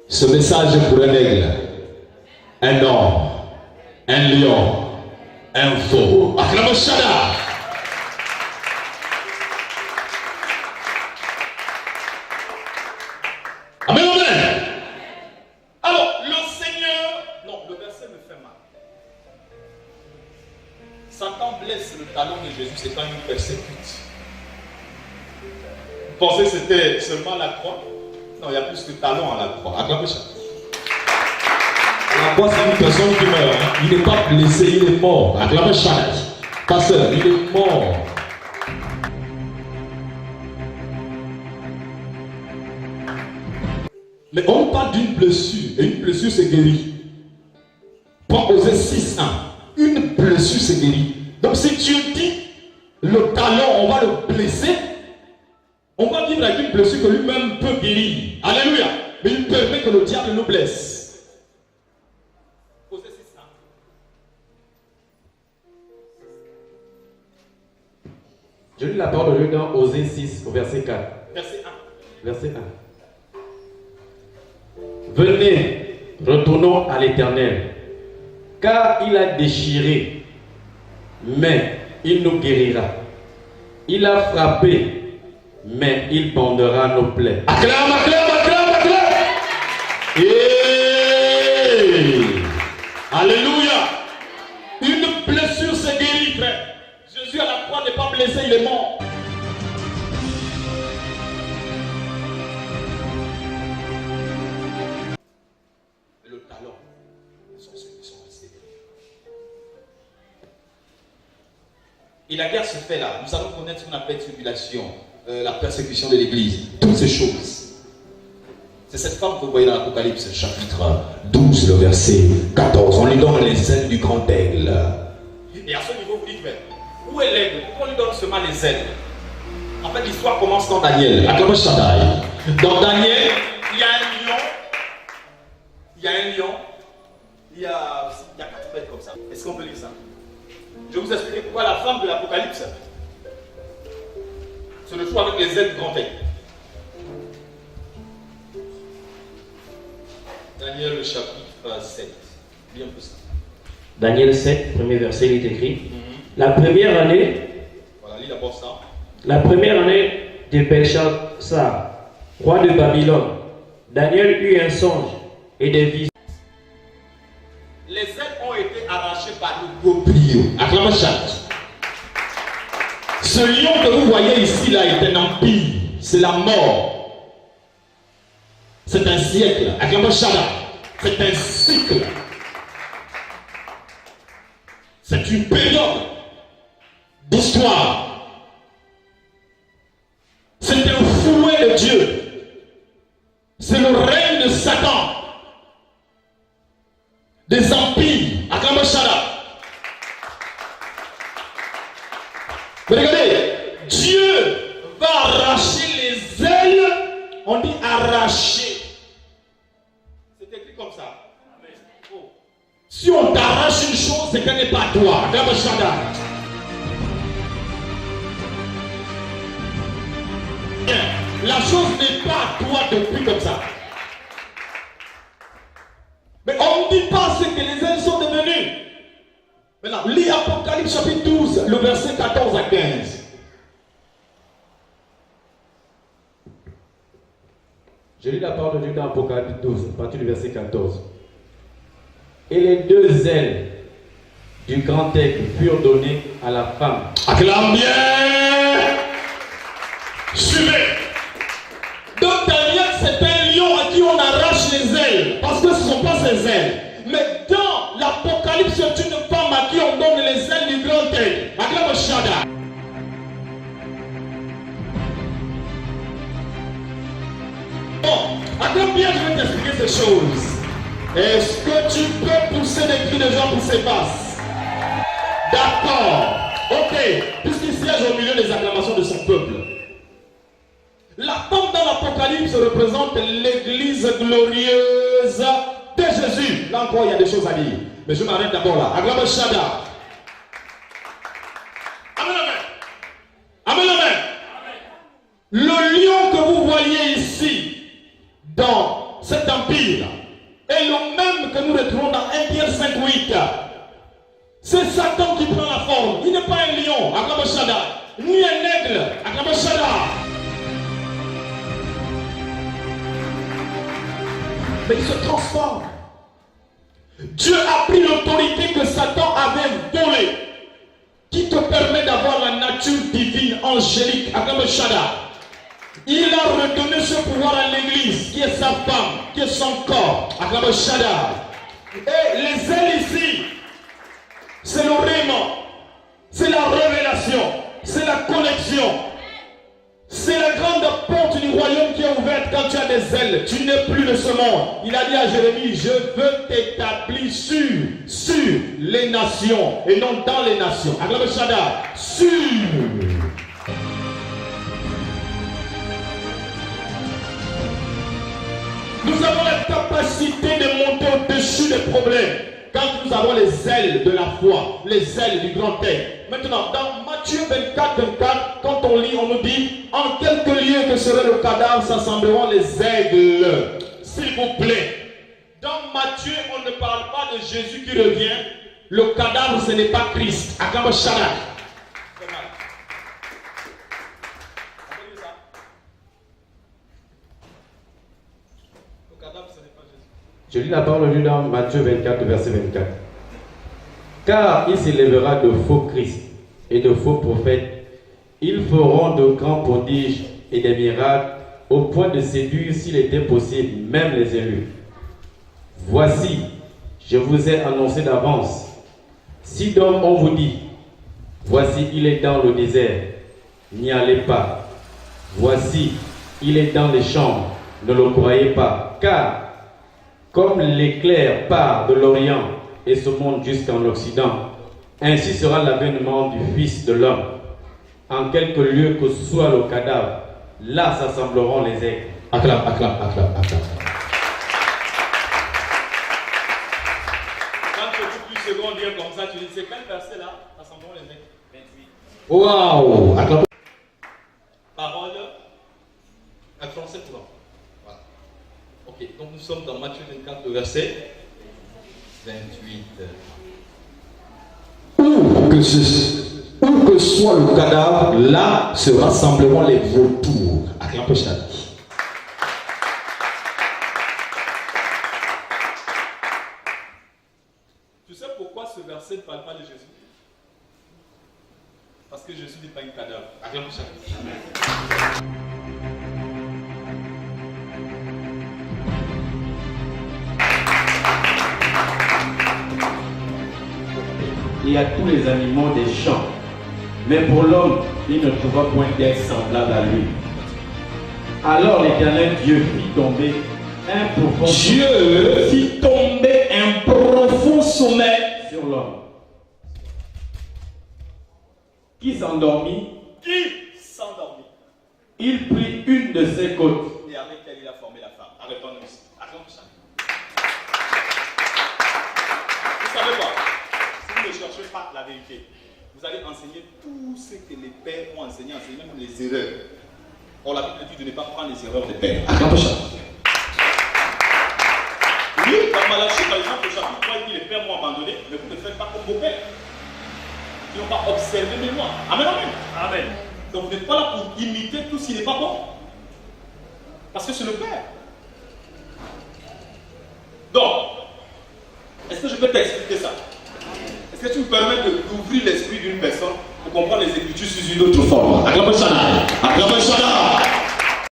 Ce message est pour un aigle, un or, un lion, un veau. Acclame Shada. Amen, amen. Alors, le Seigneur... Non, le verset me fait mal. Satan blesse le talon de Jésus, c'est quand il nous persécute. Vous pensez que c'était seulement la croix? Non, il y a plus que talon à la croix. Acclamez ça. La croix, c'est une personne qui meurt. Il n'est pas blessé, il est mort. Acclamez ça. Pasteur, il est mort. Mais on parle d'une blessure. Et une blessure, c'est guéri. Prends Osée 6:1. Une blessure, c'est guéri. Donc si Dieu dit, le talon, on va le blesser, on va vivre avec une blessure que lui-même peut guérir. Alléluia. Mais il permet que le diable nous blesse. Osée 6:1. Je lis la parole de Dieu dans Osée 6, au verset 4. Verset 1. Verset 1. Venez, retournons à l'Éternel, car il a déchiré, mais il nous guérira. Il a frappé, mais il bandera nos plaies. Acclame, acclame, acclame, acclame. Alléluia. Une blessure se guérit, frère. Jésus à la croix n'est pas blessé, il est mort. Le talon, ils sont restés. Et la guerre se fait là. Nous allons connaître ce qu'on appelle tribulation, la persécution de l'église, toutes ces choses. C'est cette femme que vous voyez dans l'Apocalypse, chapitre 12, le verset 14. On lui donne les ailes du grand aigle. Et à ce niveau, vous dites, mais où est l'aigle? Pourquoi on lui donne seulement les ailes? En fait, l'histoire commence dans Daniel. Acclamez Shaddai. Dans Daniel, il y a un lion. Il y a un lion. Il y a 4 bêtes comme ça. Est-ce qu'on peut lire ça? Je vais vous expliquer pourquoi la femme de l'Apocalypse se retrouve avec les ailes du grand aigle. Daniel, le chapitre 7. Lis un peu ça. Daniel 7, premier verset, il est écrit. La première année. Voilà, lis d'abord ça. La première année de Belshazzar, roi de Babylone, Daniel eut un songe et des visions. Les ailes ont été arrachées par le goupillon. Acclamez Shaddai. Ce lion que vous voyez ici là est un empire. C'est la mort. C'est un siècle. Acclamez Shaddai. C'est un cycle. C'est une période d'histoire. C'est un fouet de Dieu. C'est le règne de Satan. Des empires. Acclamez Shaddai. Mais regardez, Dieu va arracher les ailes. On dit arracher. C'est écrit comme ça. Oh. Si on t'arrache une chose, c'est qu'elle n'est pas toi. Acclamez Shaddai. La chose n'est pas à toi depuis comme ça. Mais on ne dit pas ce que les ailes sont devenues. Maintenant, lis Apocalypse chapitre 12, le verset 14 à 15. Je lis la parole de Dieu dans Apocalypse 12, à partir du verset 14. Et les deux ailes du grand aigle furent données à la femme. Acclame bien. Suivez. Donc Daniel, c'est un lion à qui on arrache les ailes. Parce que ce ne sont pas ses ailes. Mais dans l'Apocalypse, c'est une femme à qui on donne les ailes du grand aigle. Acclame Shaddai. Bon, acclame bien, je vais t'expliquer ces choses. Est-ce que tu peux pousser des cris de joie pour ces basses? D'accord. Ok. Puisqu'il siège au milieu des acclamations de son peuple. La femme dans l'Apocalypse représente l'église glorieuse de Jésus. Là encore, il y a des choses à dire. Mais je m'arrête d'abord là. Acclame Shaddai. Amen, amen. Amen, amen. Le lion que vous voyez ici, dans cet empire vampire est le même que nous retrouvons dans 1 Pierre 5:8. C'est Satan qui prend la forme. Il n'est pas un lion, Acclame Shaddai, ni un aigle, Acclame Shaddai. Mais il se transforme. Dieu a pris l'autorité que Satan avait volée, qui te permet d'avoir la nature divine, angélique, Acclame Shaddai. Il a redonné ce pouvoir à l'église, qui est sa femme, qui est son corps, Acclame Shaddai. Et les ailes ici, c'est le réma, c'est la révélation, c'est la connexion. C'est la grande porte du royaume qui est ouverte quand tu as des ailes. Tu n'es plus de ce monde. Il a dit à Jérémie, je veux t'établir sur les nations et non dans les nations. Acclame Shaddai, sur. Nous avons la capacité de monter au-dessus des problèmes quand nous avons les ailes de la foi, les ailes du grand aigle. Maintenant, dans Matthieu 24, quand on lit, on nous dit en quelques lieux que serait le cadavre s'assembleront les aigles. S'il vous plaît, dans Matthieu, on ne parle pas de Jésus qui revient. Le cadavre, ce n'est pas Christ. Acclame Shaddai. Je lis la parole de Dieu dans Matthieu 24, verset 24. Car il s'élèvera de faux Christ et de faux prophètes. Ils feront de grands prodiges et des miracles au point de séduire, s'il était possible, même les élus. Voici, je vous ai annoncé d'avance. Si donc on vous dit, voici, il est dans le désert, n'y allez pas. Voici, il est dans les chambres, ne le croyez pas. Car, comme l'éclair part de l'Orient et se monte jusqu'en Occident, ainsi sera l'avènement du Fils de l'homme. En quelque lieu que soit le cadavre, là s'assembleront les aigles. Acclame. Quand tu plus second dire comme ça, tu dis c'est quel verset là? S'assembleront les aigles. 28. Waouh! Acclame. Parole. Acclame pour l'homme. Voilà. Ok, donc nous sommes dans Matthieu 24, verset 28. Où que soit le cadavre, là se rassembleront les vautours. Acclame Shaddai. Tu sais pourquoi ce verset ne parle pas de Jésus? Parce que Jésus n'est pas un cadavre. Acclame Shaddai. Et à tous les animaux des champs. Mais pour l'homme, il ne trouva point d'être semblable à lui. Alors l'Éternel Dieu fit tomber un profond sommeil sur l'homme, qui s'endormit. Il prit une de ses côtes. Et avec elle, il a formé la femme. Arrêtons-nous ici. Vous savez quoi? Si vous ne cherchez pas la vérité, vous allez enseigner tout ce que les pères ont enseigné, même les erreurs. Or, la Bible dit de ne pas prendre les erreurs des pères. Oui, dans Malachie, par exemple, au chapitre 3, il dit les pères m'ont abandonné, mais vous ne faites pas comme vos pères. Ils n'ont pas observé mes lois. Amen, amen. Amen. Donc vous n'êtes pas là pour imiter tout ce qui n'est pas bon. Parce que c'est le Père. Donc, est-ce que je peux t'expliquer ça? Est-ce que tu me permets d'ouvrir l'esprit d'une personne pour comprendre les Écritures sous une autre forme? Acclame Shaddai. Acclame Shaddai.